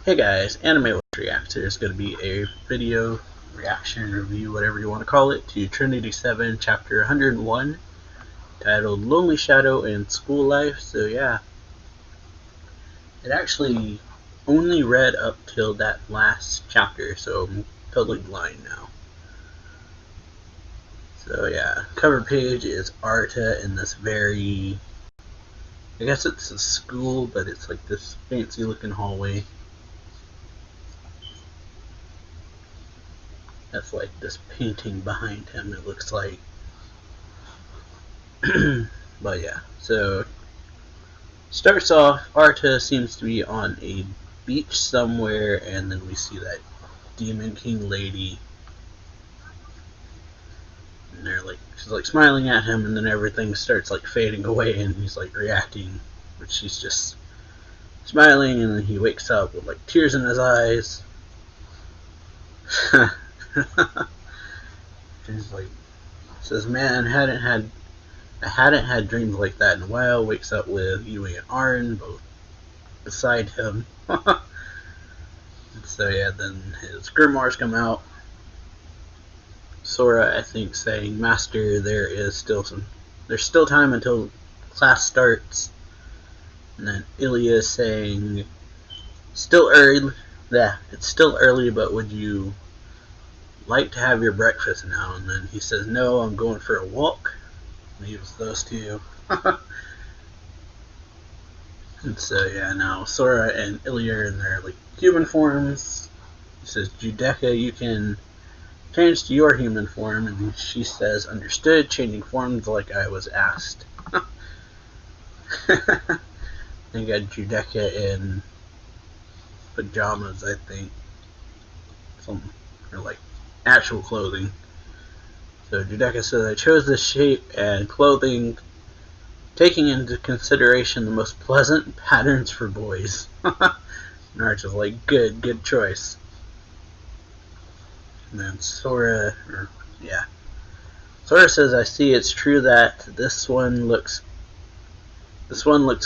Hey guys, Anime Reactor is going to be a video reaction review, whatever you want to call it, to Trinity 7, Chapter 101, titled Lonely Shadow and School Life. So yeah, it actually only read up till that last chapter, so I'm totally blind now. So yeah, cover page is Arta in this very, I guess it's a school, but it's like this fancy looking hallway. That's like this painting behind him, it looks like. But yeah, so starts off, Arta seems to be on a beach somewhere, and then we see that Demon King lady, and she's like smiling at him, and then everything starts like fading away, and he's like reacting, but she's just smiling, and then he wakes up with like tears in his eyes. He's like, says, "Man, I hadn't had dreams like that in a while." Wakes up with Yui and Arn both beside him. So yeah, then his grimoires come out. Sora, I think, saying, "Master, there's still time until class starts." And then Ilya saying, "Still early, yeah, it's still early, but would you like to have your breakfast now?" And then he says, "No, I'm going for a walk." Leaves those two. And so yeah, now Sora and Ilya are in their like human forms. He says, "Judeka, you can change to your human form," and she says, "Understood, changing forms like I was asked." They got Judeka in pajamas, I think. Or like actual clothing. So Judeka says, "I chose this shape and clothing taking into consideration the most pleasant patterns for boys." And Arch is like, good choice. And then Sora says, "I see it's true that this one looks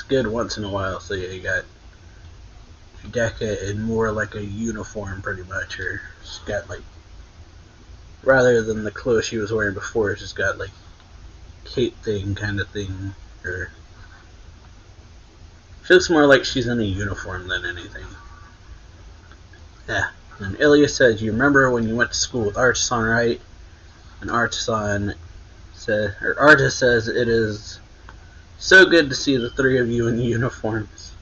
good once in a while." So yeah, you got Judeka in more like a uniform pretty much, or she's got like, rather than the clothes she was wearing before, she's got like cape thing kind of thing, or she looks more like she's in a uniform than anything. Yeah. And Ilya says, "You remember when you went to school with Artisan, right?" And Artisan Arta says, "It is so good to see the three of you in uniforms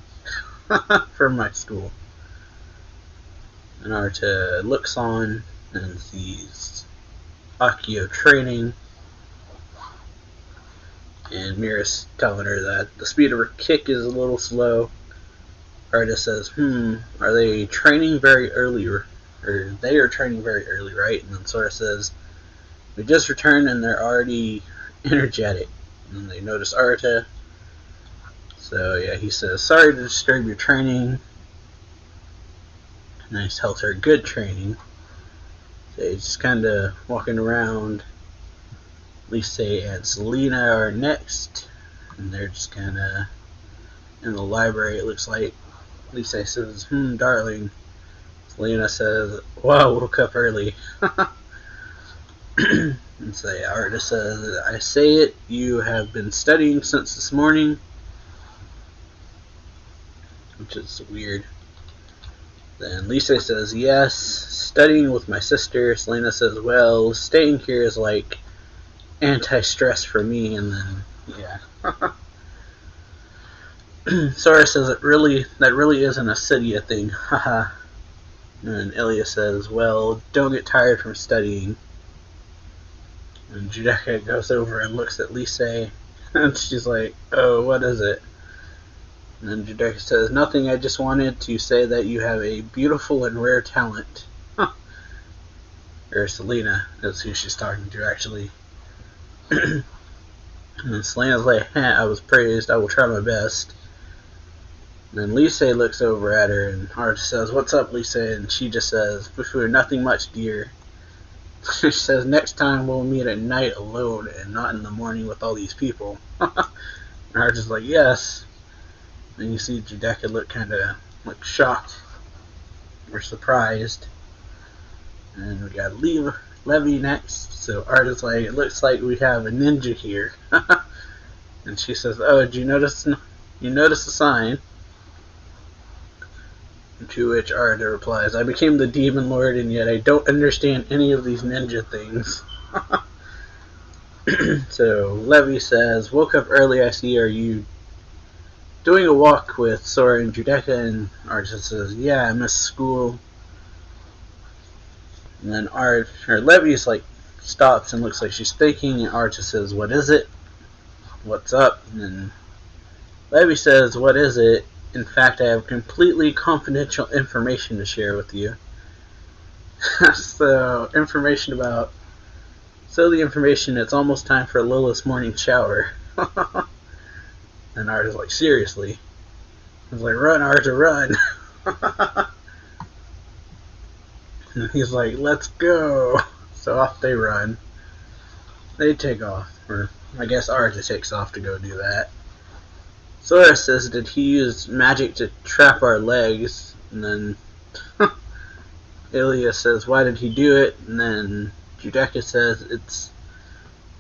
from my school." And Arta looks on and sees Akio training, and Mira's telling her that the speed of her kick is a little slow. Arta says, "Are they training very early, or they are training very early, right?" And then Sora says, "We just returned and they're already energetic." And then they notice Arta. So yeah, he says, "Sorry to disturb your training." And he tells her good training. So he's just kind of walking around. Lisa and Selena are next, and they're just kind of in the library, it looks like. Lisa says, "Darling." Selena says, "Wow, woke up early." And so yeah, Arta says, "I say it, you have been studying since this morning," which is weird. Then Lisa says, "Yes, studying with my sister." Selena says, "Well, staying here is like anti-stress for me." And then, yeah. Sora says, that really isn't a Cydia thing, haha." And Ilya says, "Well, don't get tired from studying." And Judeka goes over and looks at Lisa, and she's like, "Oh, what is it?" And then Judeka says, "Nothing, I just wanted to say that you have a beautiful and rare talent." Or Selena, that's who she's talking to, actually. And Selena's like, "I was praised, I will try my best." And then Lisa looks over at her, and Arta says, "What's up, Lisa?" And she just says, "Before nothing much, dear." She says, "Next time we'll meet at night alone and not in the morning with all these people." And Arta's like, "Yes." And you see Judeka look kind of like shocked. we're surprised. And we got Levy next. So Art is like, it looks like we have a ninja here. And she says, oh, did you notice the sign? To which Arda replies, I became the Demon Lord and yet I don't understand any of these ninja things. So Levy says, woke up early, I see, are you doing a walk with Sora and Judeka? And Arda says, yeah, I missed school. And then Levy's like stops and looks like she's thinking, and Arta says, what is it? What's up? And then Levy says, what is it? In fact, I have completely confidential information to share with you. So, the information, it's almost time for Lilith's morning shower. And Arta's like, seriously? I was like, run, Arta, run. And he's like, let's go. So off they run. They take off. Or, I guess Arta takes off to go do that. Sora says, did he use magic to trap our legs? And then Ilya says, why did he do it? And then Judeka says, it's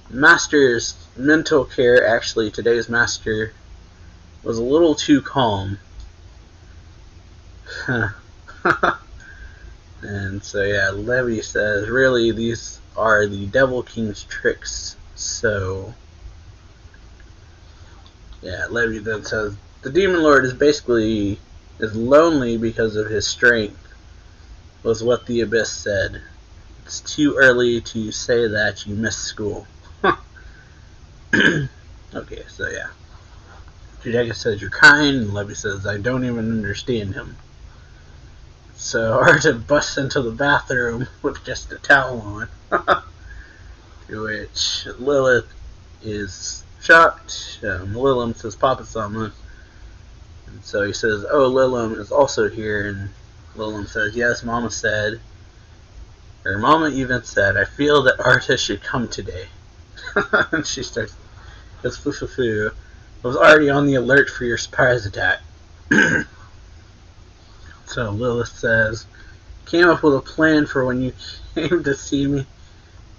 Master's mental care. Actually, today's Master was a little too calm. And so, yeah, Levy says, really, these are the Devil King's tricks. So, yeah, Levy then says, the Demon Lord is lonely because of his strength, was what the Abyss said. It's too early to say that you missed school. Okay, so yeah. Judeka says, you're kind, and Levy says, I don't even understand him. So Arta busts into the bathroom with just a towel on. To which Lilith is shocked. Lilim says, Papa-sama. And so he says, oh, Lilim is also here. And Lilim says, yes, Mama said. Or Mama even said, I feel that Arta should come today. And she starts, goes, foo. I was already on the alert for your surprise attack. So Lilith says, came up with a plan for when you came to see me,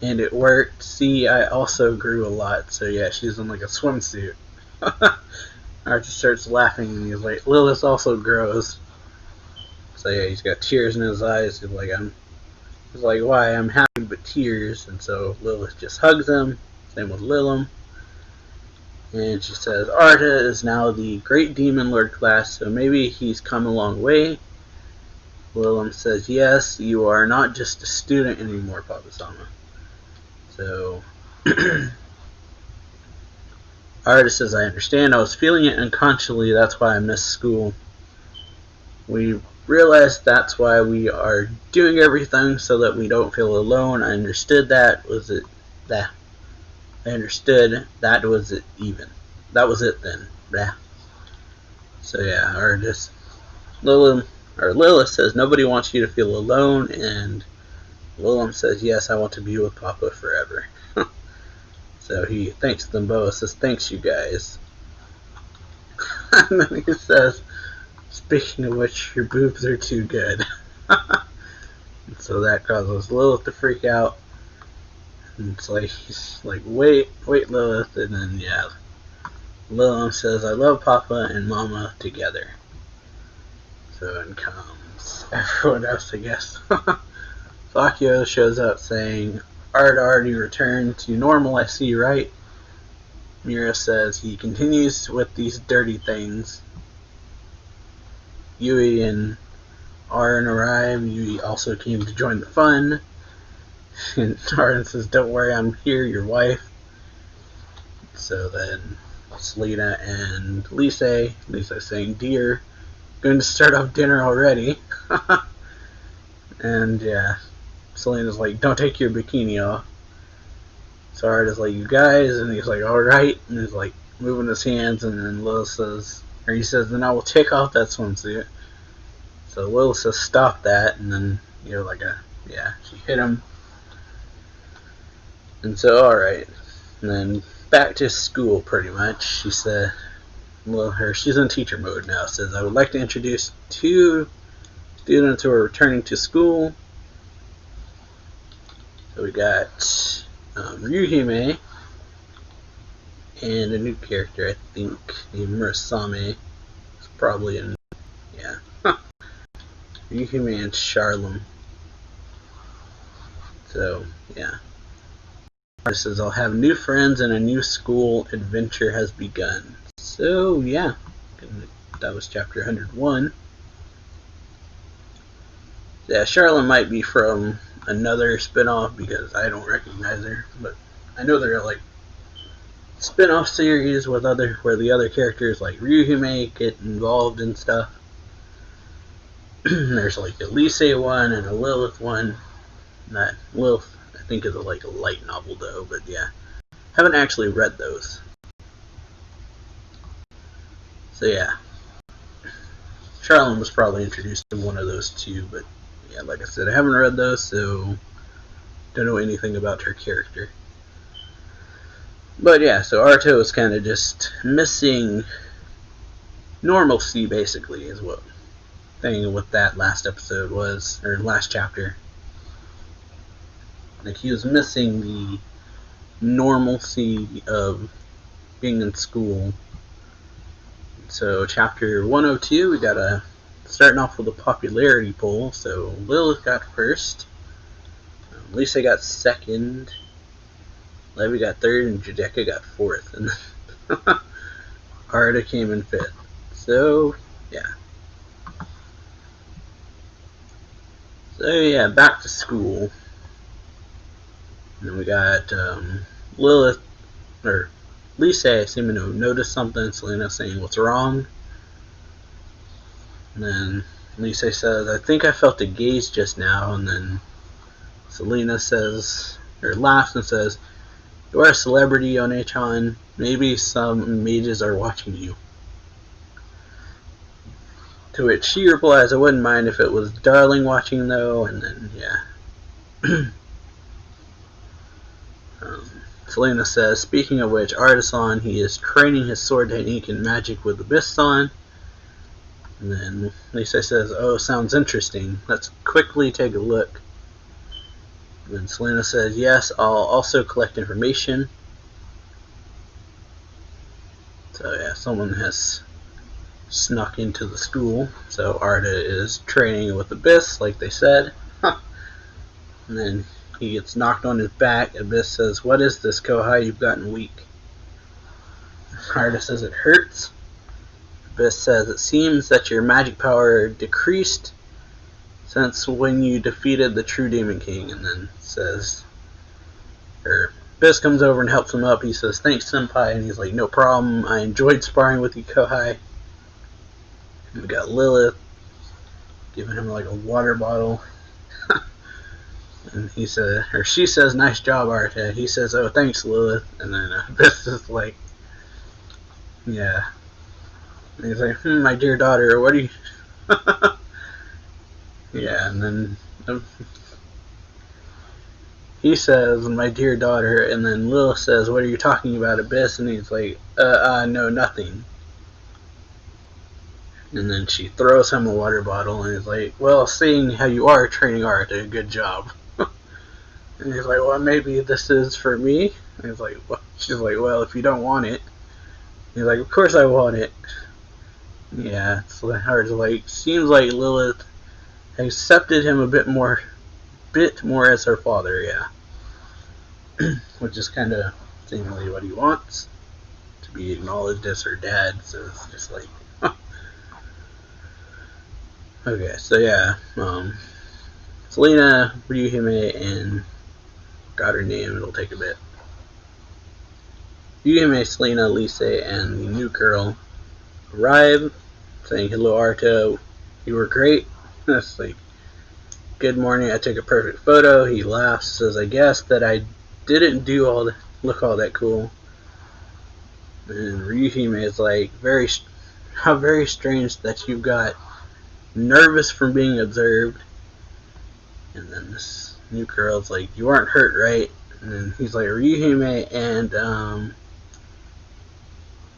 and it worked. See, I also grew a lot. So yeah, she's in like a swimsuit. Archie starts laughing, and he's like, Lilith also grows. So yeah, he's got tears in his eyes. He's like, why? I'm happy, but tears. And so Lilith just hugs him. Same with Lilim. And she says, Arta is now the Great Demon Lord class, so maybe he's come a long way. Lilim says, yes, you are not just a student anymore, Papa-sama. So, Arta says, I understand. I was feeling it unconsciously. That's why I missed school. We realized that's why we are doing everything, so that we don't feel alone. I understood that. I understood that was it even. That was it then. Blah. So yeah, Lilith says nobody wants you to feel alone, and Lilim says, yes, I want to be with Papa forever. So he thanks them both, says, thanks you guys. And then he says, speaking of which, your boobs are too good. And so that causes Lilith to freak out. And it's like, he's like, wait, Lilith. And then, yeah, Lilim says, I love Papa and Mama together. So in comes everyone else, I guess. Fakio shows up saying, Art already returned to normal, I see, right? Mira says, he continues with these dirty things. Yui and Arn arrive. Yui also came to join the fun. And Arn says, don't worry, I'm here, your wife. So then Selena and Lisa saying, dear, going to start off dinner already. And yeah, Selena's like, don't take your bikini off. So Art is like, you guys, and he's like, alright, and he's like moving his hands, and then he says, then I will take off that swimsuit. So Lilith says, stop that, and then, she hit him. And so, alright, and then back to school, pretty much. She said, she's in teacher mode now, says, I would like to introduce two students who are returning to school. So we got Ryuhime and a new character, I think, named Murasame. It's probably in, yeah. Ryuhime and Charlem. So, yeah. It says, I'll have new friends and a new school adventure has begun. So, yeah. That was chapter 101. Yeah, Charlem might be from another spinoff because I don't recognize her, but I know there are like spin-off series with where the other characters like Ryuhime get involved in stuff. There's like a Lise one and a Lilith one. That Lilith, I think, is like a light novel though, but yeah, haven't actually read those. So yeah, Charlene was probably introduced in one of those too, but yeah, like I said, I haven't read those, so don't know anything about her character. But yeah, so Arto is kind of just missing normalcy, basically, is what thing with that last episode was, or last chapter. Like, he was missing the normalcy of being in school. So chapter 102, we got starting off with a popularity poll. So Lilith got first, Lisa got second, Levi got third, and Judeka got fourth, and Arta came in fifth. So yeah. So yeah, back to school. And then we got Lilith, or Lisa seeming to notice something, Selena saying, what's wrong? And then Lisa says, I think I felt a gaze just now. And then Selena says, or laughs and says, you are a celebrity, One-chan. Maybe some mages are watching you. To which she replies, I wouldn't mind if it was Darling watching though. And then, yeah. Selena says, speaking of which, Artisan, he is training his sword technique and magic with Abyss-san. And then Lisa says, oh, sounds interesting. Let's quickly take a look. And then Selena says, yes, I'll also collect information. So yeah, someone has snuck into the school. So Arta is training with Abyss, like they said. And then he gets knocked on his back. Abyss says, what is this, Kohai? You've gotten weak. Arta says, it hurts. Abyss says, it seems that your magic power decreased since when you defeated the true Demon King. And then says, or Abyss comes over and helps him up. He says, thanks, Senpai. And he's like, no problem. I enjoyed sparring with you, Kohai. And we got Lilith giving him like a water bottle. And he said, or she says, nice job, Arta. He says, oh, thanks, Lilith. And then Abyss is like, yeah. And he's like, my dear daughter, what are you... Yeah, and then he says, my dear daughter, and then Lilith says, what are you talking about, Abyss? And he's like, no, nothing. And then she throws him a water bottle, and he's like, well, seeing how you are training Arta, good job. And he's like, well, maybe this is for me. And he's like, well, she's like, well, if you don't want it. He's like, of course I want it. Yeah, it's hard to like, seems like Lilith accepted him a bit more as her father, yeah. Which is kind of seemingly what he wants, to be acknowledged as her dad, so it's just like, huh. Okay, so yeah, Selena, Ryuhime, and got her name, it'll take a bit. Ryuhime, Selena, Lisa, and the new girl arrive, saying, hello, Arto, you were great. That's like, good morning, I took a perfect photo. He laughs, says, I guess that I didn't look all that cool. And Ryuhime is like, how very strange that you got nervous from being observed. And then this new girl's like, you aren't hurt, right? And then he's like, Ryuhime and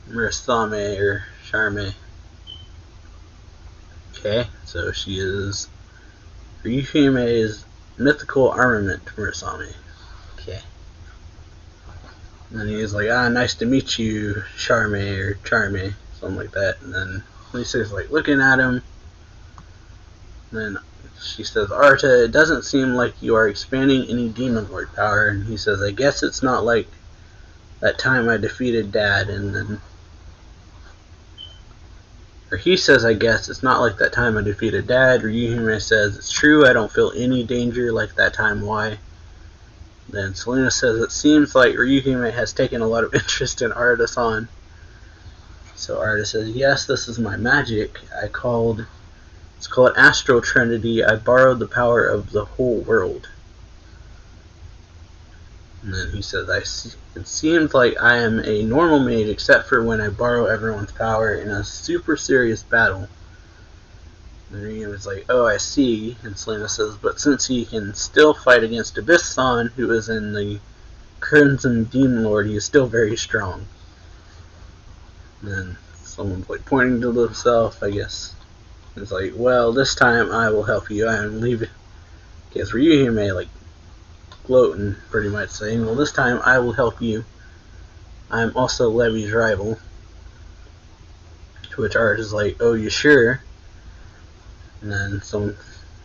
Murasame or Charme. Okay, so she is Ryuhime's mythical armament, Murasame. Okay. And then he's like, nice to meet you, Charme, or Charme, something like that. And then Lisa's like looking at him. And then she says, Arta, it doesn't seem like you are expanding any Demon Lord power. And he says, I guess it's not like that time I defeated Dad. And then, or he says, I guess it's not like that time I defeated Dad. Ryuhime says, it's true, I don't feel any danger like that time. Why? Then Selena says, it seems like Ryuhime has taken a lot of interest in Arta-san. So Arta says, yes, this is my magic. It's called Astral Trinity. I borrowed the power of the whole world. And then he says, it seems like I am a normal mage except for when I borrow everyone's power in a super serious battle. And Ryuhime is like, oh, I see. And Selena says, but since he can still fight against Abyss-san, who is in the Crimson Demon Lord, he is still very strong. And then someone's like pointing to himself, I guess. It's like, well, this time I will help you. I am leaving. I guess Ryuhime like gloating, pretty much saying, well, this time I will help you. I am also Levy's rival. To which Art is like, oh, you sure? And then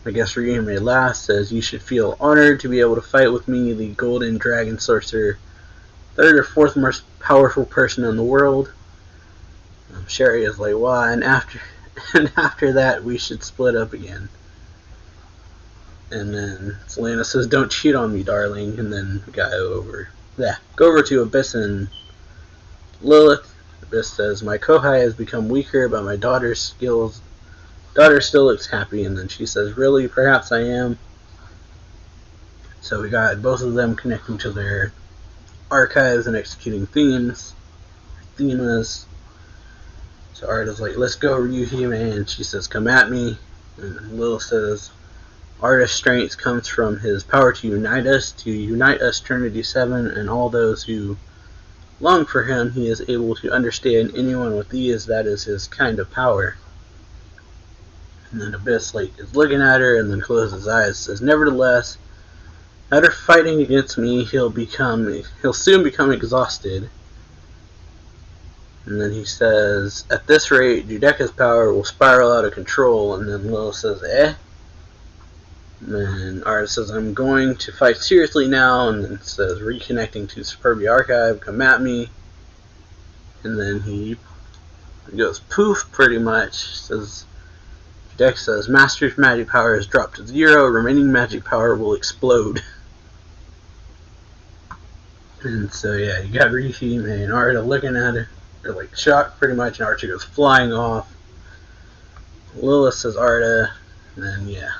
I guess Ryuhime laughs, says, you should feel honored to be able to fight with me, the Golden Dragon Sorcerer, third or fourth most powerful person in the world. Sherry is like, why? And after that, we should split up again. And then Selena says, don't cheat on me, darling. And then we go over to Abyss and Lilith. Abyss says, my Kohai has become weaker, but my daughter still looks happy. And then she says, really? Perhaps I am. So we got both of them connecting to their archives and executing themas. So Arta's like, let's go, Ryuhime. And she says, come at me. And Lilith says, Arta's strength comes from his power to unite us Trinity 7, and all those who long for him. He is able to understand anyone with ease. That is his kind of power. And then Abyss is looking at her and then closes his eyes. Says, nevertheless, after fighting against me, he'll soon become exhausted. And then he says, at this rate, Judeka's power will spiral out of control. And then Lilith says, eh? And then Arta says, I'm going to fight seriously now. And then says, reconnecting to Superbia Archive, come at me. And then he goes poof, pretty much. Says, Judeka says, Master's magic power has dropped to 0. Remaining magic power will explode. And so, yeah, you got Ryuhime and Arta looking at her. They're like shocked, pretty much, and Archie goes flying off. Lilith says Arta, and then, yeah.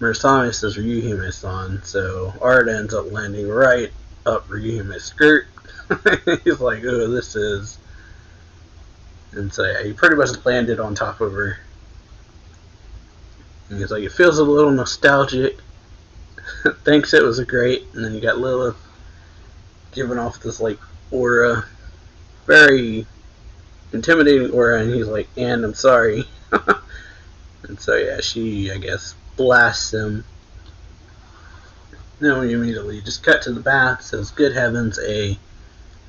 Murasame says Ryuhime-san, so Arta ends up landing right up Ryuhime's skirt. He's like, oh, this is... And so, yeah, he pretty much landed on top of her. And he's like, it feels a little nostalgic. Thinks it was great. And then you got Lilith giving off this, aura. Very intimidating aura. And he's like, and I'm sorry. And so, yeah, she, I guess, blasts him. Then we immediately just cut to the bath. Says, good heavens, a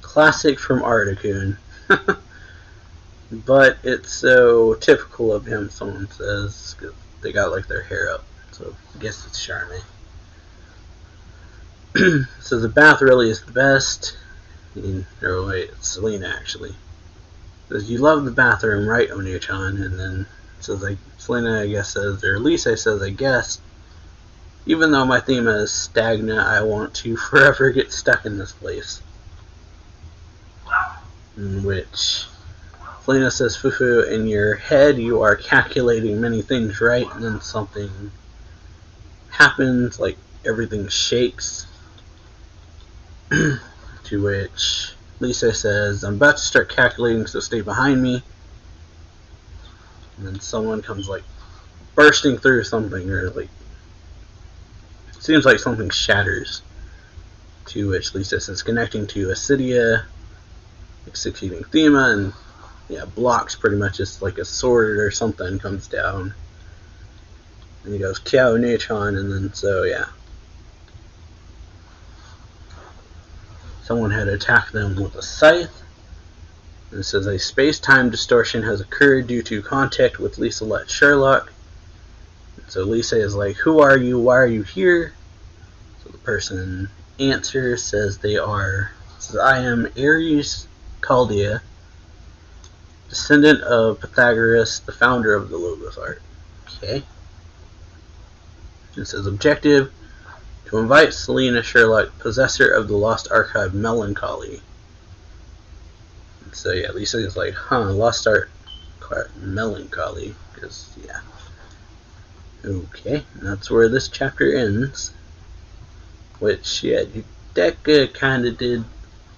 classic from Artakun. But it's so typical of him, someone says, because they got, their hair up. So, I guess it's Charme. So, the bath really is the best. Or wait, it's Selena, actually. Says, you love the bathroom, right, Onio-chan? And then says, Selena, I guess, says, or Lisa says, I guess, even though my theme is stagnant, I want to forever get stuck in this place. In which Selena says, Fufu, in your head you are calculating many things, right? And then something happens, everything shakes. To which Lisa says, I'm about to start calculating, so stay behind me. And then someone comes, bursting through something, or, seems like something shatters. To which Lisa says, connecting to Acidia, succeeding Thema, and, yeah, blocks pretty much just a sword or something comes down. And he goes, Kiao Nechan, and then so, yeah. Someone had attacked them with a scythe. And it says a space-time distortion has occurred due to contact with Lisa Sherlock. And so Lisa is like, who are you? Why are you here? So the person answers, says I am Ares Chaldea, descendant of Pythagoras, the founder of the Logos art. Okay. It says objective, to invite Selena Sherlock, possessor of the lost archive Melancholy. And so yeah, Lisa is like, lost art Melancholy, because yeah. Okay, and that's where this chapter ends. Which, yeah, Judeka kind of did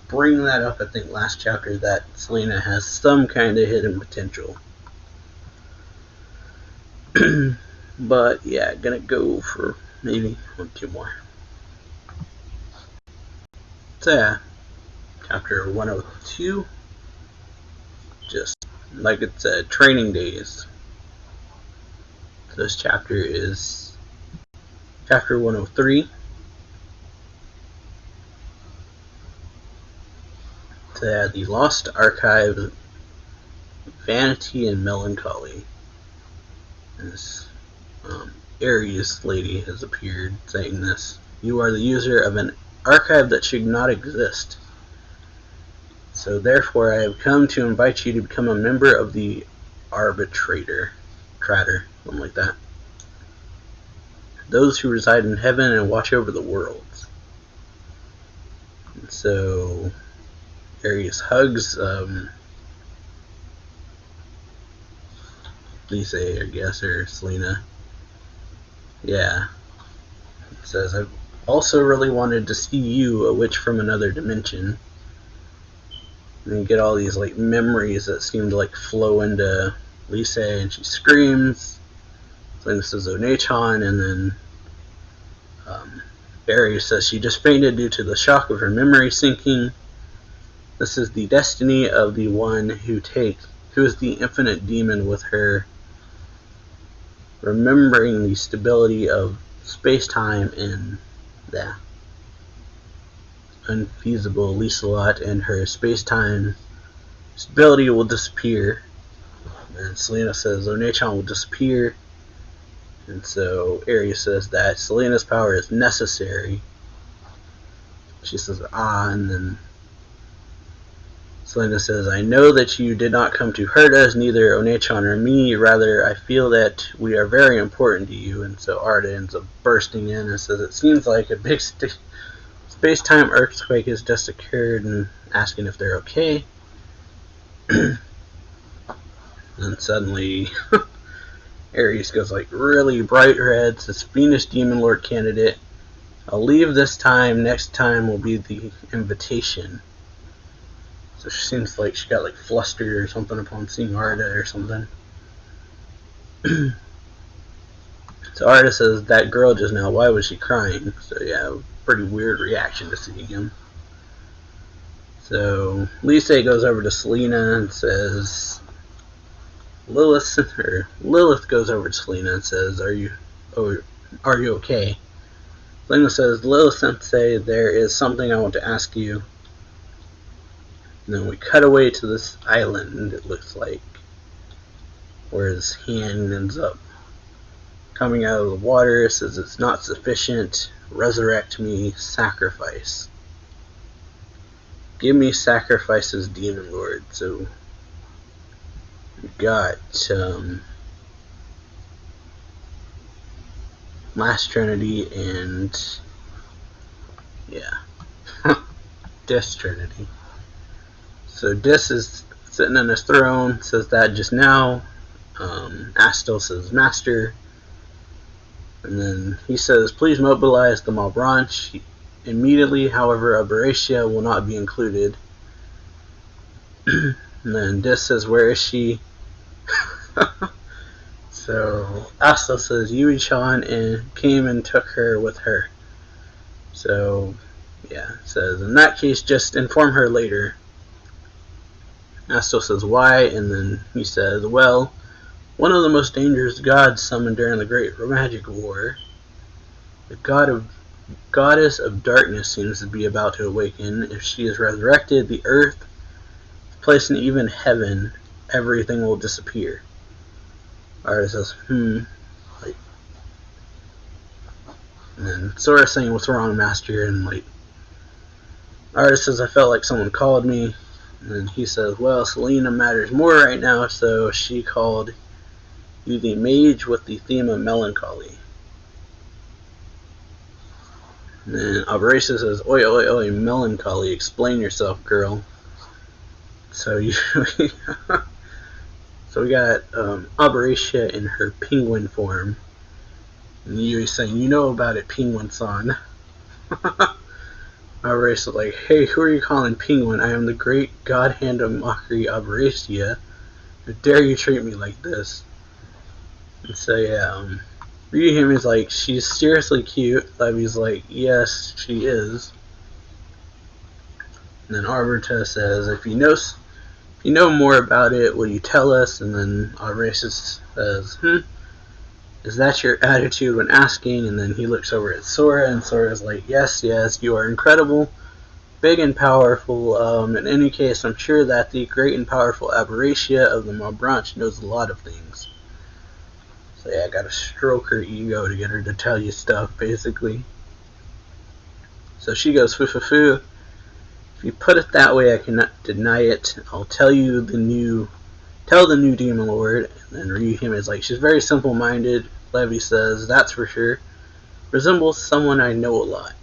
bring that up, I think, last chapter, that Selena has some kind of hidden potential. But, yeah, gonna go for maybe 1 or 2 more. So, yeah, chapter 102, just like it said, training days. So this chapter is chapter 103. So, yeah, the Lost Archive, Vanity and Melancholy. This Aries lady has appeared saying this. You are the user of an archive that should not exist. So therefore I have come to invite you to become a member of the Arbitrator. Something like that. Those who reside in heaven and watch over the worlds. And so Aries hugs Lisa, I guess, or Selena. Yeah. It says, I've also really wanted to see you, a witch from another dimension. And you get all these like memories that seem to like flow into Lisa, and she screams. Selena says, Onechan, and then Barry says she just fainted due to the shock of her memory sinking. This is the destiny of the one who is the infinite demon with her, remembering the stability of space-time and the unfeasible Lisa-Lot, and her space-time stability will disappear. And Selena says Onechan will disappear. And so Aries says that Selena's power is necessary. She says, and then Selena says, I know that you did not come to hurt us, neither Onechan or me. Rather, I feel that we are very important to you. And so Arda ends up bursting in and says, it seems like a big space-time earthquake has just occurred, and asking if they're okay. And suddenly Aries goes like really bright red, says Venus Demon Lord candidate, I'll leave this time, next time will be the invitation. So she seems like she got like flustered or something upon seeing Arda or something. So Arda says, that girl just now, why was she crying? So yeah, pretty weird reaction to seeing him. So Lisa goes over to Selena and says, Lilith goes over to Selena and says, are you okay? Selena says, Lilith Sensei, there is something I want to ask you. And then we cut away to this island, it looks like, where his hand ends up coming out of the water. It says, it's not sufficient, resurrect me, sacrifice. Give me sacrifices, Demon Lord. So we got last Trinity and yeah, Dis Trinity. So Dis is sitting on his throne, says that just now. Astel says Master, and then he says, please mobilize the Malbranche immediately, however Aberatia will not be included. And then Dis says, where is she? So Astel says Yui-chan and came and took her with her. So yeah, it says in that case just inform her later. Astel says why, and then he says, well, One of the most dangerous gods summoned during the Great Magic War. The goddess of darkness seems to be about to awaken. If she is resurrected, the earth, the place, and even heaven, everything will disappear. Arta says, like, and then Sora saying, "What's wrong, Master?" And like, Arta says, "I felt like someone called me." And then he says, "Well, Selena matters more right now, so she called you the mage with the theme of melancholy." And then Aberracia says, "Oi, oi, oi, melancholy, explain yourself, girl." So so we got Aberracia in her penguin form. And Yui's saying, "You know about it, penguin-san." Aberracia's like, "Hey, who are you calling penguin? I am the great god-hand of mockery, Aberracia. How dare you treat me like this?" And so yeah, Ryuhimi's like, "She's seriously cute." Levy's like, "Yes, she is." And then Arberta says, if you know more about it, will you tell us?" And then Aberracia says, "Is that your attitude when asking?" And then he looks over at Sora, and Sora's like, yes, you are incredible, big and powerful. In any case, I'm sure that the great and powerful Aberracia of the Mob Branch knows a lot of things. So yeah, I gotta stroke her ego to get her to tell you stuff, basically. So she goes, "Foo. If you put it that way, I cannot deny it. I'll tell the new Demon Lord." And then Ryuhime is like, "She's very simple-minded." Levy says, "That's for sure. Resembles someone I know a lot."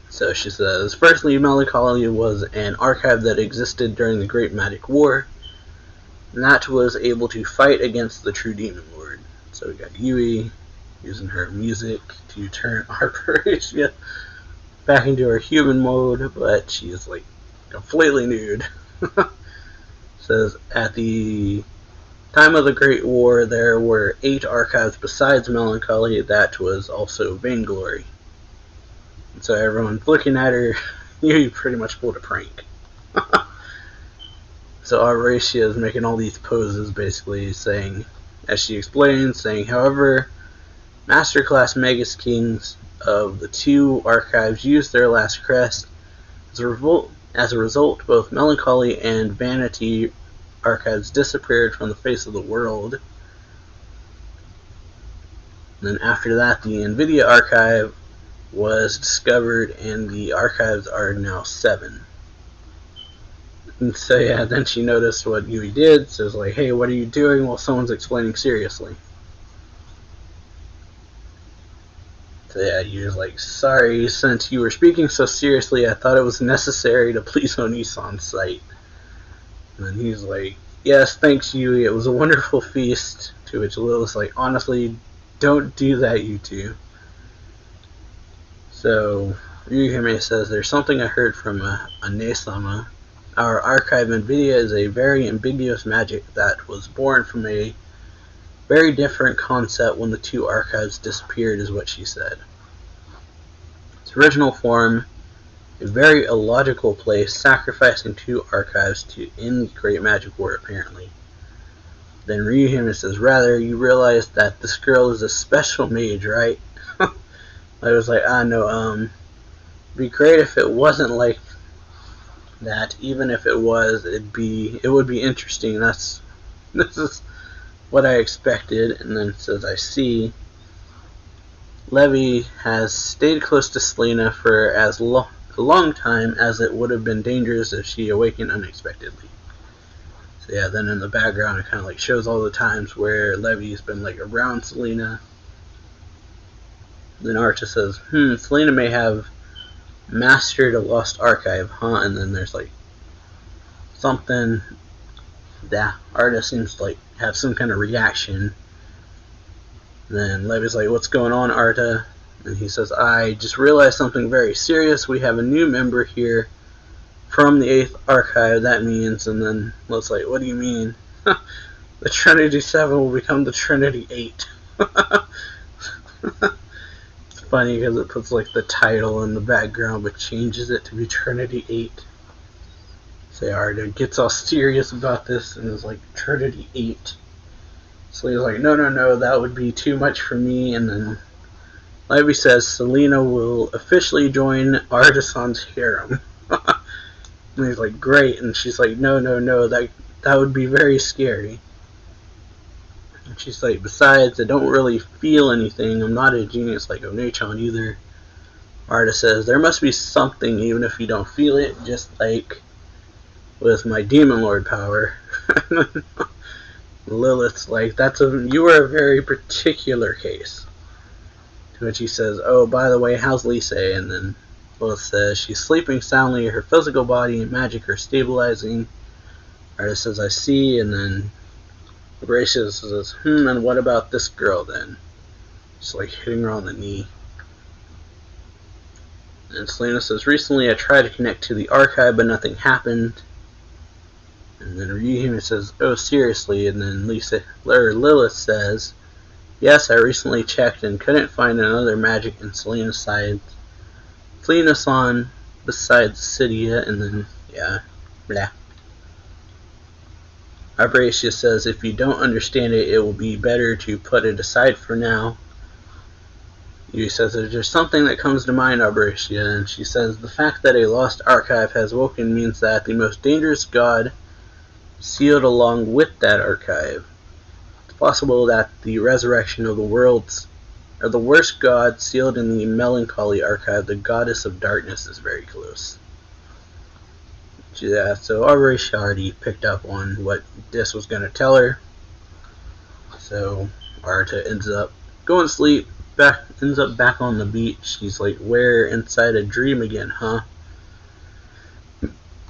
So she says, "Firstly, melancholy was an archive that existed during the Great Magic War, and that was able to fight against the true Demon Lord." So we got Yui using her music to turn Aberracia back into her human mode, but she is like completely nude. Says, at the time of the Great War, there were 8 archives besides melancholy. That was also vainglory. And so everyone's looking at her. You pretty much pulled a prank. So Aberracia is making all these poses, basically saying, as she explains, saying, however, Masterclass Magus Kings of the 2 archives used their last crest. As a result, both Melancholy and Vanity archives disappeared from the face of the world. And then after that, the NVIDIA archive was discovered, and the archives are now 7. And so yeah, then she noticed what Yui did, so it's like, hey, what are you doing while someone's explaining seriously? So yeah, Yui's like, sorry, since you were speaking so seriously, I thought it was necessary to please Onisan's sight. And then he's like, yes, thanks, Yui, it was a wonderful feast. To which Lilith's like, honestly, don't do that, you two. So Ryuhime says, there's something I heard from Ane-sama. Our archive NVIDIA is a very ambiguous magic that was born from a very different concept when the 2 archives disappeared, is what she said. Its original form, a very illogical place, sacrificing 2 archives to end the Great Magic War, apparently. Then Ryuhime says, rather, you realize that this girl is a special mage, right? I was like, no, it'd be great if it wasn't like that. Even if it was, it would be interesting. This is what I expected. And then it says, I see. Levy has stayed close to Selena for as a long time as it would have been dangerous if she awakened unexpectedly. So yeah, then in the background it kind of like shows all the times where Levy's been like around Selena. Then Arta says, Selena may have mastered a lost archive, huh? And then there's like something that Arta seems to like have some kind of reaction. And then Levy's like, what's going on, Arta? And he says, I just realized something very serious. We have a new member here from the 8th archive. That means, and then Levy's like, what do you mean? The Trinity 7 will become the Trinity 8. It's funny because it puts like the title in the background but changes it to be Trinity 8. So Arda gets all serious about this and is like, Trinity 8. So he's like, no, that would be too much for me. And then Levy says Selena will officially join Artisan's harem. And he's like, great. And she's like, no, that would be very scary. And she's like, besides, I don't really feel anything. I'm not a genius like Onechan either. Arda says, there must be something even if you don't feel it, just like with my Demon Lord power. Lilith's like, you are a very particular case. To which he says, oh, by the way, how's Lisa? And then Lilith says, she's sleeping soundly, her physical body and magic are stabilizing. Arda says, I see. And then Horatio says, and what about this girl then? Just like hitting her on the knee. And Selena says, recently I tried to connect to the archive, but nothing happened. And then Ryuhime says, oh, seriously? And then Lilith says, yes, I recently checked and couldn't find another magic in Selena's side. Selena-san besides Cydia, and then, yeah, blah. Abracia says, if you don't understand it, it will be better to put it aside for now. Yui says, there's something that comes to mind, Abracia, and she says, the fact that a lost archive has woken means that the most dangerous god sealed along with that archive. It's possible that the resurrection of the worlds, or the worst god sealed in the melancholy archive, the goddess of darkness, is very close. Yeah, so Abracia already picked up on what Dis was going to tell her. So Arta ends up going to sleep. Ends up back on the beach. He's like, we're inside a dream again, huh?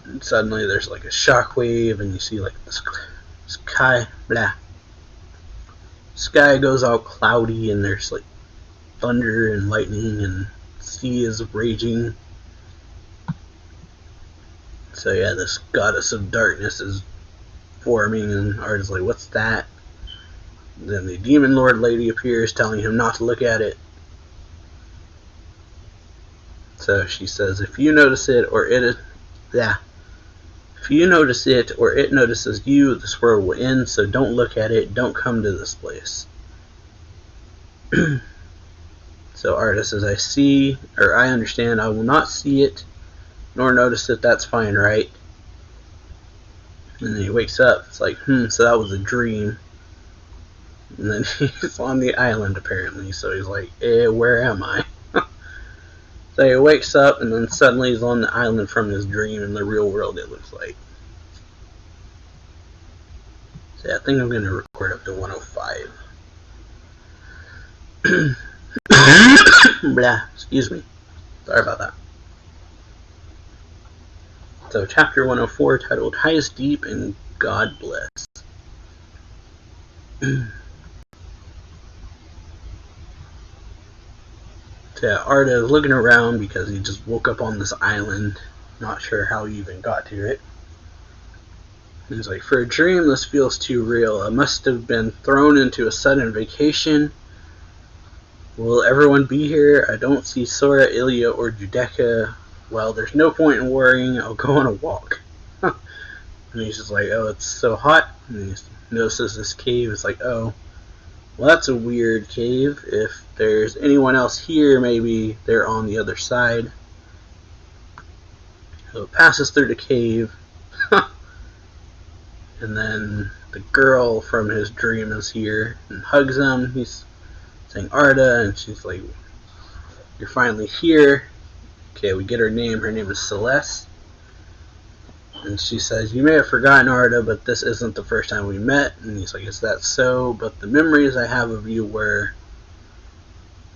And suddenly there's like a shockwave, and you see like the sky, sky goes all cloudy, and there's like thunder and lightning, and the sea is raging. So yeah, this goddess of darkness is forming, and Arta's like, what's that? Then the Demon Lord lady appears, telling him not to look at it. So she says, if you notice it or it notices you, this world will end, so don't look at it, don't come to this place. So Arta says, I understand, I will not see it, nor notice it, that's fine, right? And then he wakes up, it's like, so that was a dream. And then he's on the island, apparently, so he's like, where am I? So he wakes up, and then suddenly he's on the island from his dream in the real world, it looks like. So yeah, I think I'm going to record up to 105. Blah, excuse me. Sorry about that. So chapter 104, titled Highest Deep and God Bless. So yeah, Arta is looking around because he just woke up on this island. Not sure how he even got to it. He's like, for a dream, this feels too real. I must have been thrown into a sudden vacation. Will everyone be here? I don't see Sora, Ilya, or Judeka. Well, there's no point in worrying. I'll go on a walk. And he's just like, oh, it's so hot. And he notices this cave. It's like, oh, well, that's a weird cave. If there's anyone else here, maybe they're on the other side. So it passes through the cave. And then the girl from his dream is here and hugs him. He's saying Arta, and she's like, you're finally here. Okay, we get her name. Her name is Celeste. And she says, you may have forgotten Arta, but this isn't the first time we met. And he's like, is that so? But the memories I have of you were...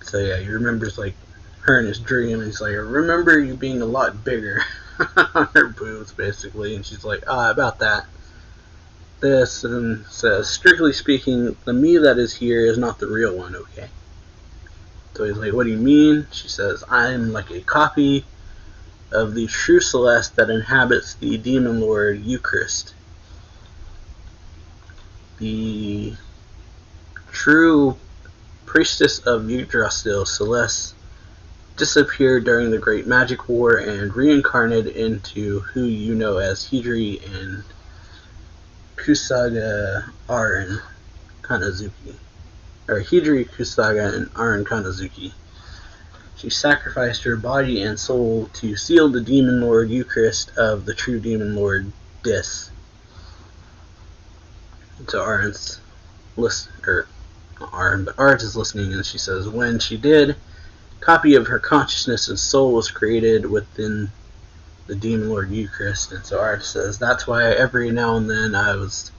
So yeah, he remembers like her in his dream. And he's like, I remember you being a lot bigger on her boobs, basically. And she's like, about that. This, and says, strictly speaking, the me that is here is not the real one, okay? So he's like, what do you mean? She says, I'm like a copy of the true Celeste that inhabits the Demon Lord Eucharist. The true priestess of Yggdrasil, Celeste, disappeared during the Great Magic War and reincarnated into who you know as Hidri and Kusaga Aran Kanazuki. Or Hidri Kusaga and Aran Kanazuki. She sacrificed her body and soul to seal the Demon Lord Eucharist of the true Demon Lord Dis. So Aran's is listening, and she says, when she did, a copy of her consciousness and soul was created within the Demon Lord Eucharist. And so Arta says, that's why every now and then I was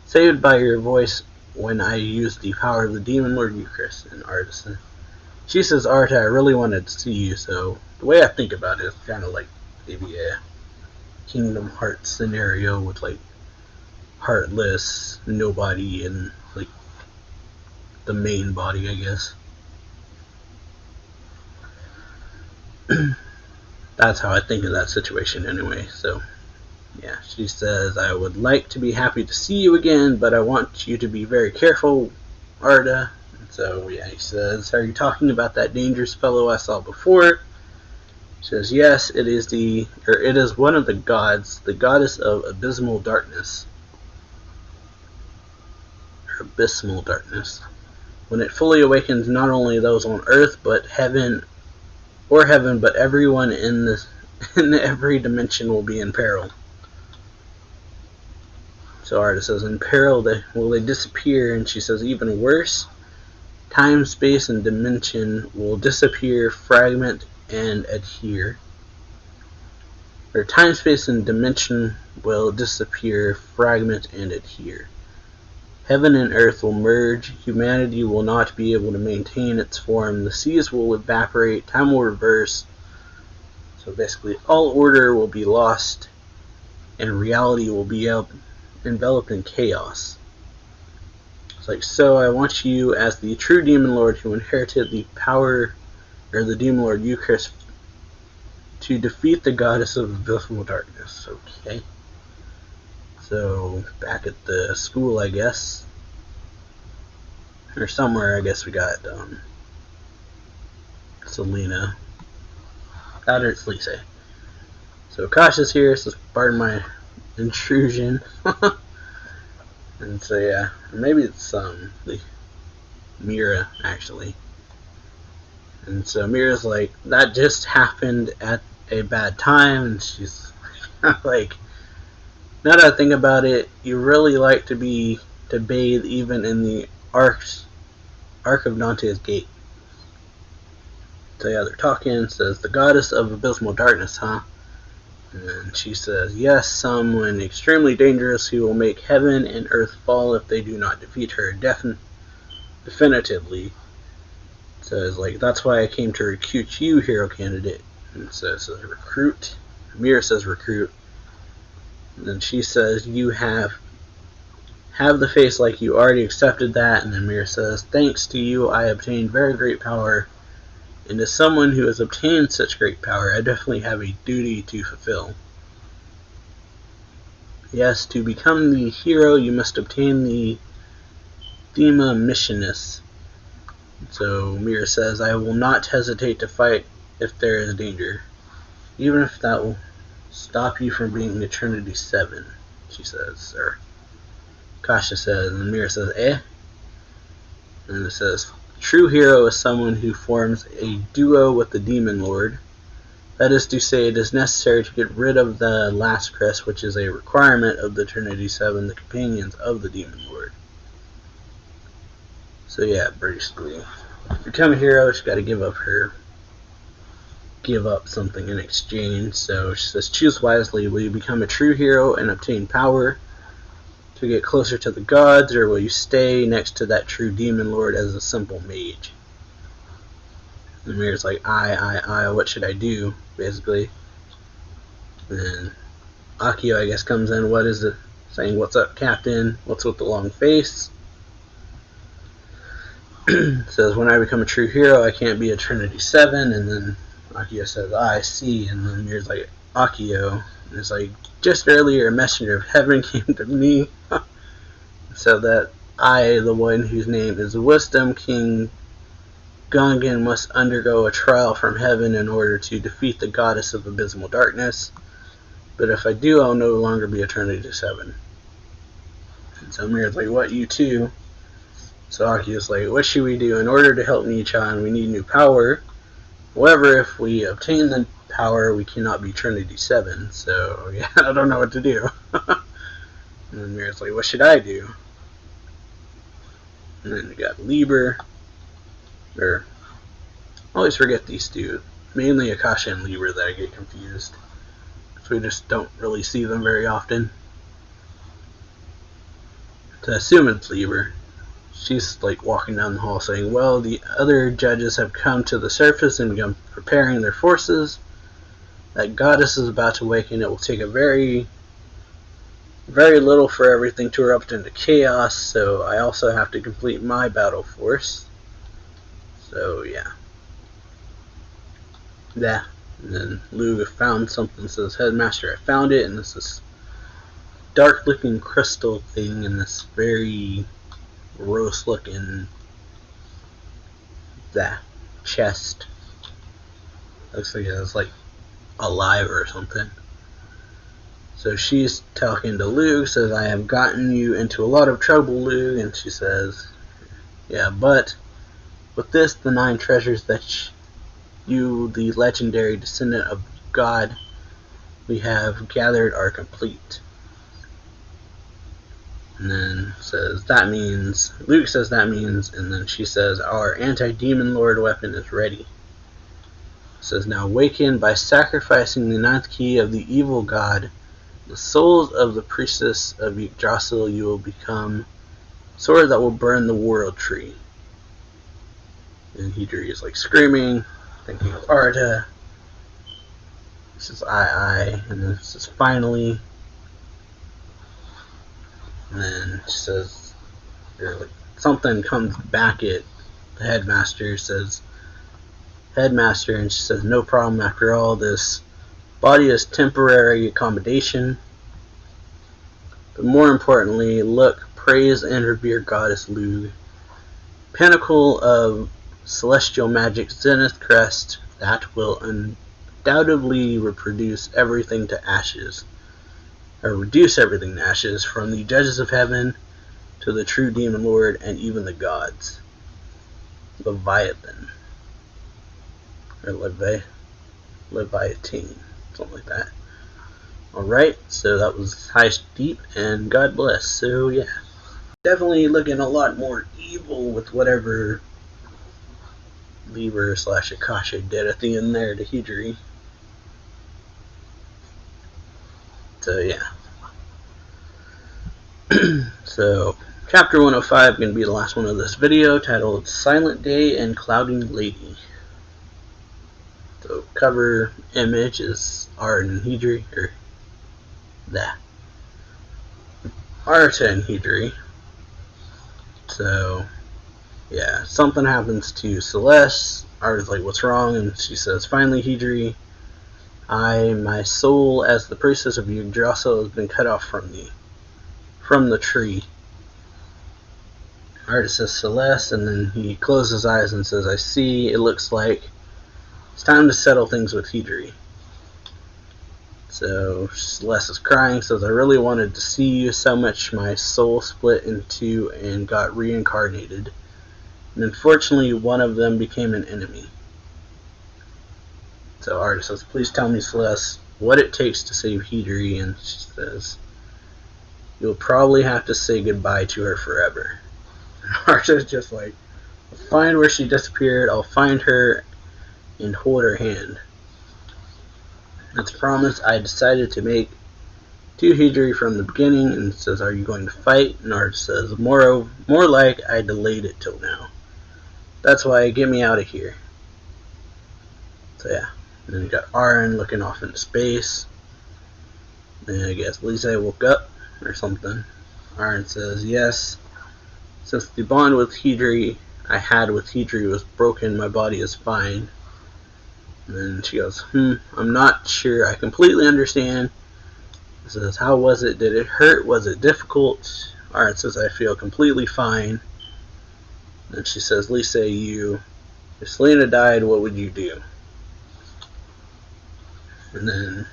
saved by your voice when I used the power of the Demon Lord Eucharist. And Arta, she says, Arta, I really wanted to see you. So the way I think about it is kind of like maybe a Kingdom Hearts scenario with like Heartless, Nobody, and like the main body, I guess. That's how I think of that situation anyway. So yeah, she says, I would like to be happy to see you again, but I want you to be very careful, Arta. So yeah, he says, are you talking about that dangerous fellow I saw before? She says, yes, it is one of the gods, the goddess of abysmal darkness. Abysmal darkness. When it fully awakens, not only those on earth, but heaven, but everyone in every dimension will be in peril. So Arta says, in peril will they disappear, and she says, even worse, time, space, and dimension will disappear, fragment, and adhere. Or time, space, and dimension will disappear, fragment, and adhere. Heaven and earth will merge, humanity will not be able to maintain its form, the seas will evaporate, time will reverse. So basically, all order will be lost, and reality will be enveloped in chaos. It's like, so I want you, as the true Demon Lord who inherited the power, or the Demon Lord Eucharist, to defeat the goddess of abysmal darkness. Okay. So, back at the school, I guess. Or somewhere, I guess we got, Selena. That or it's Lisa. So, Kasha's here, so pardon my intrusion. And so, yeah. Maybe it's, Mira, actually. And so Mira's like, that just happened at a bad time, and she's like, now that I think about it, you really like to bathe even in the Ark of Dante's Gate. So yeah, they're talking, says, the goddess of abysmal darkness, huh? And she says, yes, someone extremely dangerous who will make heaven and earth fall if they do not defeat her definitively. Says, like, that's why I came to recruit you, hero candidate. And so it says, recruit. Mira says, recruit. And then she says, you have the face like you already accepted that. And then Mira says, thanks to you, I obtained very great power. And as someone who has obtained such great power, I definitely have a duty to fulfill. Yes, to become the hero, you must obtain the Thema Missionis. So Mira says, I will not hesitate to fight if there is danger, even if that will stop you from being the Trinity 7, she says. Or Kasha says, and Mira says, eh? And it says, true hero is someone who forms a duo with the Demon Lord. That is to say, it is necessary to get rid of the last crest, which is a requirement of the Trinity 7, the companions of the Demon Lord. So yeah, basically, to become a hero, she's got to give up something in exchange. So she says, choose wisely. Will you become a true hero and obtain power to get closer to the gods, or will you stay next to that true Demon Lord as a simple mage? And Mira's like, what should I do, basically. And then Akio, I guess, comes in, what is it? Saying, what's up, Captain? What's with the long face? Says, when I become a true hero, I can't be a Trinity 7. And then Akio says, I see. And then Mira's like, Akio. And it's like, just earlier a messenger of heaven came to me. So that I, the one whose name is Wisdom, King Gungan must undergo a trial from heaven in order to defeat the goddess of abysmal darkness. But if I do, I'll no longer be a Trinity 7. And so Mira's like, what, you too? So Aki is like, what should we do? In order to help Nichan, we need new power. However, if we obtain the power, we cannot be Trinity 7. So, yeah, I don't know what to do. And then Mira's like, what should I do? And then we got Lieber. I always forget these two. Mainly Akasha and Lieber that I get confused. So we just don't really see them very often. To assume it's Lieber. She's like walking down the hall saying, well, the other judges have come to the surface and begun preparing their forces. That goddess is about to awaken. It will take a very, very little for everything to erupt into chaos, so I also have to complete my battle force. So, yeah. Yeah. And then Luga found something, says, Headmaster, I found it, and this is dark looking crystal thing in this very gross looking chest. Looks like it's like alive or something. So she's talking to Luke, says, I have gotten you into a lot of trouble, Luke, and she says, yeah, but with this, the 9 treasures that you, the legendary descendant of God, we have gathered are complete. And then says, that means, Luke says that means, and then she says, our anti-demon lord weapon is ready. Says, now awaken by sacrificing the 9th key of the evil god, the souls of the priestess of Yggdrasil, you will become sword that will burn the world tree. And Hidri is like screaming, thinking of Arta. He says, aye, and then it says, finally. And then she says, like, something comes back at the headmaster, says, Headmaster, and she says, no problem after all. This body is temporary accommodation. But more importantly, look, praise and revere Goddess Lug, pinnacle of celestial magic, zenith crest that will undoubtedly reduce everything to ashes, from the judges of heaven to the true demon lord and even the gods. Leviathan. Or Leviatine. Something like that. Alright, so that was High Deep, and God bless. So, yeah. Definitely looking a lot more evil with whatever Lieber / Akasha did at the end there to Hidri. So, yeah. So, Chapter 105 going to be the last one of this video, titled Silent Day and Clouding Lady. So, cover image is Arta and Hidri, Arta and Hidri. So, yeah, something happens to Celeste. Arta's like, what's wrong? And she says, finally, Hidri, my soul as the priestess of Yggdrasil has been cut off from the tree. Arta says, Celeste, and then he closes his eyes and says, I see, it looks like it's time to settle things with Hidri. So Celeste is crying, says, I really wanted to see you so much my soul split in two and got reincarnated. And unfortunately, one of them became an enemy. So Arta says, please tell me, Celeste, what it takes to save Hidri. And she says, you'll probably have to say goodbye to her forever. And Arta's just like, I'll find where she disappeared, I'll find her and hold her hand. That's a promise I decided to make to Hidri from the beginning. And says, are you going to fight? And Arta says, more like I delayed it till now. That's why, get me out of here. So yeah. And then you got Aaron looking off into space. And I guess Lisa woke up or something. Aaron says, yes. Since the bond with Hidri I had with Hidri was broken, my body is fine. And then she goes, I'm not sure I completely understand. He says, how was it? Did it hurt? Was it difficult? Aaron says, I feel completely fine. And she says, Lisa, you If Selena died, what would you do? And then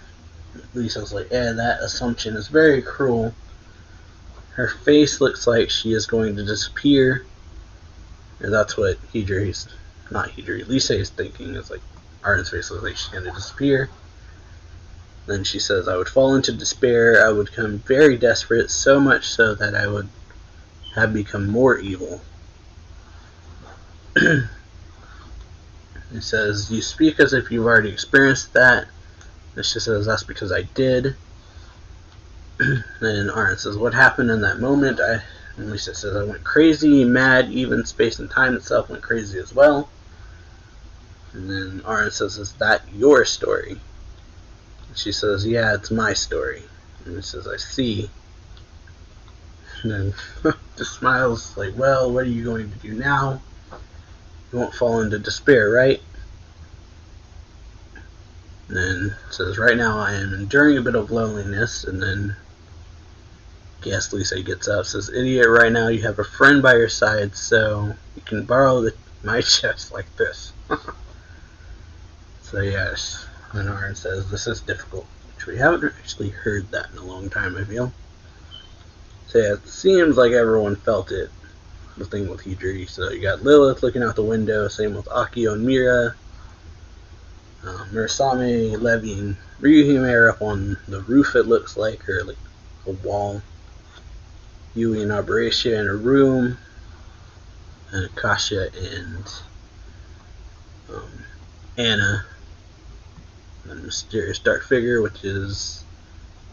Lisa's like, yeah, that assumption is very cruel. Her face looks like she is going to disappear. And that's what Lisa is thinking. It's like, Arden's face looks like she's going to disappear. Then she says, I would fall into despair. I would become very desperate, so much so that I would have become more evil. He says, you speak as if you've already experienced that. And she says, that's because I did. Then Arden says, what happened in that moment? And Lisa says, I went crazy, mad, even space and time itself went crazy as well. And then Arden says, is that your story? And she says, yeah, it's my story. And he says, I see. And then just smiles like, well, what are you going to do now? You won't fall into despair, right? And then says, right now I am enduring a bit of loneliness. And then yes, Lisa gets up, says, idiot, right now you have a friend by your side, so you can borrow my chest like this. So yes, and Arden says, this is difficult, which we haven't actually heard that in a long time, I feel. So yeah, it seems like everyone felt it, the thing with Hidri. So you got Lilith looking out the window, same with Akio and Mira. Murasame, Levi, and Ryuhime are up on the roof, it looks like, or like a wall. Yui and Aberracia in a room, and Akasha and Anna, and a mysterious dark figure, which is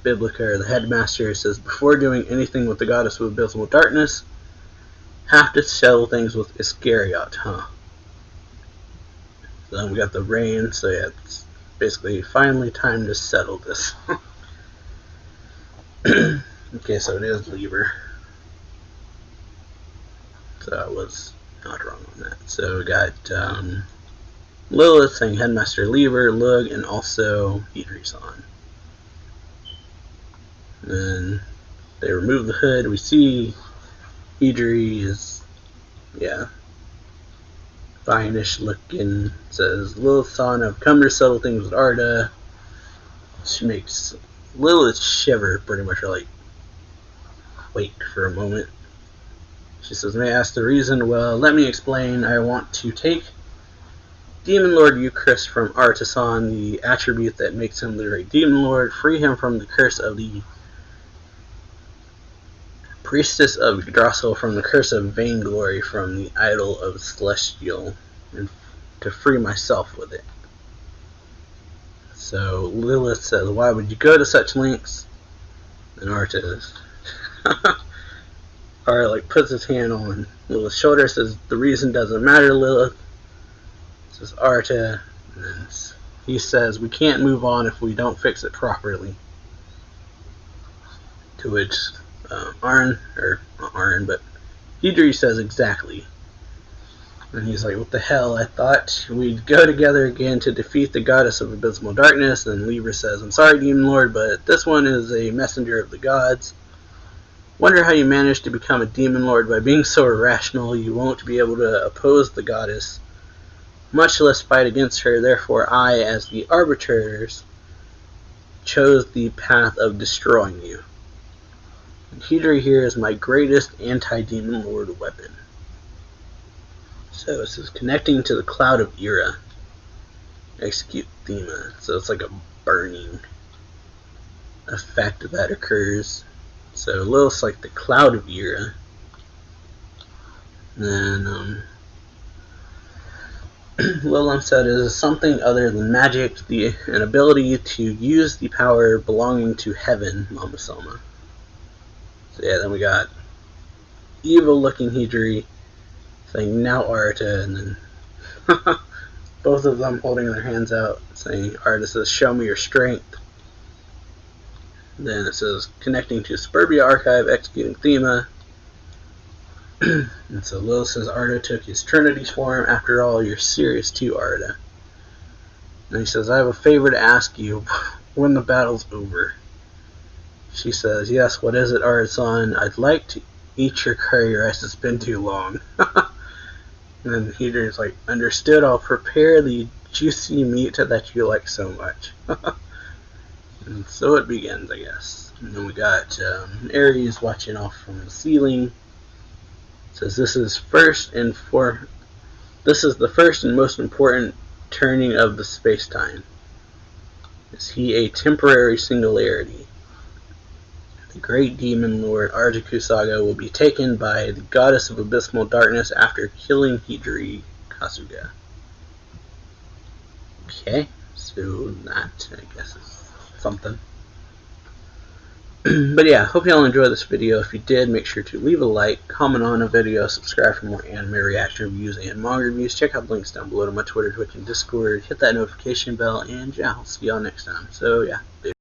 Biblica, or the headmaster, says, before doing anything with the goddess of abysmal darkness, have to settle things with Iscariot, huh? So then we got the rain, so yeah, it's basically finally time to settle this. Okay, so it is Lieber. So I was not wrong on that. So we got Lilith saying Headmaster Lieber, Lug, and also Hidri-san. Then they remove the hood. We see Hidri is, yeah, fine-ish looking. Says, Lilith-san, I've come to settle things with Arda. She makes Lilith shiver, pretty much, or like, wait for a moment. She says, may I ask the reason? Well, let me explain. I want to take Demon Lord Eucharist from Artisan, the attribute that makes him the great Demon Lord, free him from the curse of the Priestess of Yggdrasil, from the curse of vainglory, from the idol of Celestial, and to free myself with it. So Lilith says, why would you go to such lengths? And Arta like puts his hand on Lilith's shoulder, says, the reason doesn't matter, Lilith. Says Arta, and he says, we can't move on if we don't fix it properly. To which not Arn, but Hidri says, exactly. And he's like, what the hell, I thought we'd go together again to defeat the goddess of abysmal darkness. And Lieber says, I'm sorry, Demon Lord, but this one is a messenger of the gods. Wonder how you managed to become a Demon Lord by being so irrational. You won't be able to oppose the goddess, much less fight against her. Therefore I, as the arbiters, chose the path of destroying you. And Hidri here is my greatest anti-Demon Lord weapon. So this is connecting to the Cloud of Ira. Execute Thema. So it's like a burning effect that occurs. So Lilith's like the Cloud of Ira. And then Lilith said it is something other than magic, an ability to use the power belonging to heaven, Mama Selma. So yeah, then we got evil looking Hidri saying now Arta, and then both of them holding their hands out saying, Arta says, show me your strength. Then it says connecting to Suburbia Archive, executing Thema. And so Lilith says Arta took his Trinity form. After all, you're serious too, Arta. And he says, I have a favor to ask you when the battle's over. She says, yes, what is it, Arta-san? I'd like to eat your curry rice, it's been too long. And then Hidri's like, understood, I'll prepare the juicy meat that you like so much. And so it begins, I guess. And then we got Ares watching off from the ceiling. It says this is the first and most important turning of the space-time. Is he a temporary singularity? The great demon lord Arjakusaga will be taken by the goddess of abysmal darkness after killing Hidri Kasuga. Okay, so that, I guess, is something. But yeah, hope y'all enjoyed this video. If you did, make sure to leave a like, comment on a video, subscribe for more anime reaction reviews and manga reviews. Check out the links down below to my Twitter, Twitch, and Discord. Hit that notification bell, and yeah, I'll see y'all next time. So yeah.